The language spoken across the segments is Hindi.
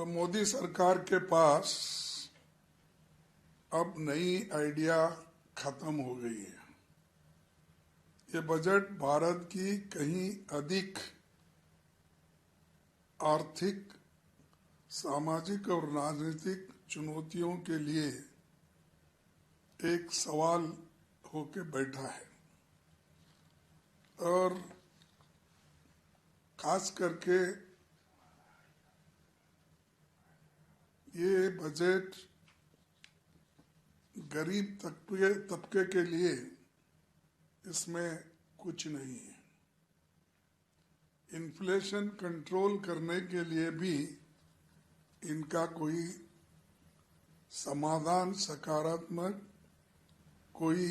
मोदी सरकार के पास अब नई आइडिया खत्म हो गई है। ये बजट भारत की कहीं अधिक आर्थिक, सामाजिक और राजनीतिक चुनौतियों के लिए एक सवाल होके बैठा है और खास करके ये बजट गरीब तबके के लिए इसमें कुछ नहीं है। इन्फ्लेशन कंट्रोल करने के लिए भी इनका कोई समाधान, सकारात्मक कोई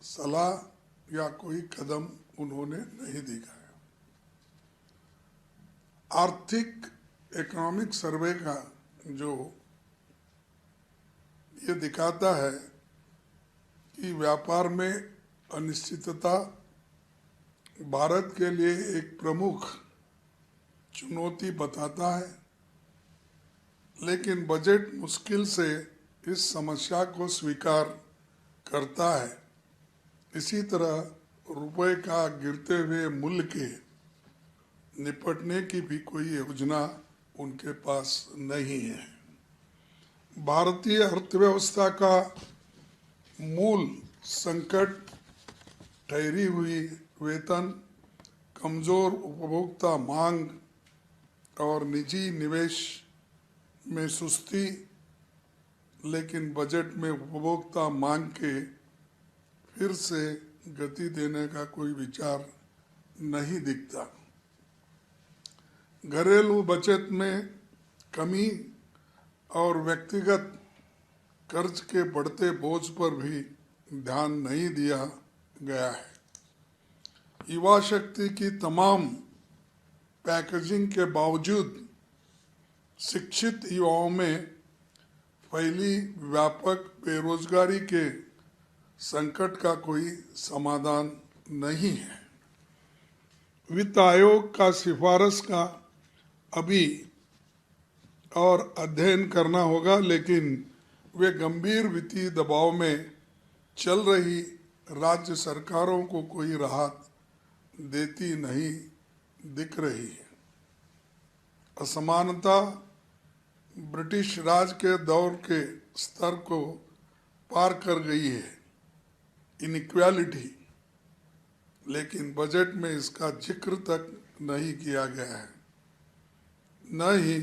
सलाह या कोई कदम उन्होंने नहीं दिखाया। आर्थिक इकोनॉमिक सर्वे का जो ये दिखाता है कि व्यापार में अनिश्चितता भारत के लिए एक प्रमुख चुनौती बताता है, लेकिन बजट मुश्किल से इस समस्या को स्वीकार करता है। इसी तरह रुपए का गिरते हुए मूल्य के निपटने की भी कोई योजना उनके पास नहीं है। भारतीय अर्थव्यवस्था का मूल संकट ठहरी हुई वेतन, कमजोर उपभोक्ता मांग और निजी निवेश में सुस्ती, लेकिन बजट में उपभोक्ता मांग के फिर से गति देने का कोई विचार नहीं दिखता। घरेलू बचत में कमी और व्यक्तिगत कर्ज के बढ़ते बोझ पर भी ध्यान नहीं दिया गया है। युवा शक्ति की तमाम पैकेजिंग के बावजूद शिक्षित युवाओं में फैली व्यापक बेरोजगारी के संकट का कोई समाधान नहीं है। वित्त आयोग का सिफारिश का अभी और अध्ययन करना होगा, लेकिन वे गंभीर वित्तीय दबाव में चल रही राज्य सरकारों को कोई राहत देती नहीं दिख रही है। असमानता ब्रिटिश राज के दौर के स्तर को पार कर गई है, इनइक्वालिटी, लेकिन बजट में इसका जिक्र तक नहीं किया गया है। न ही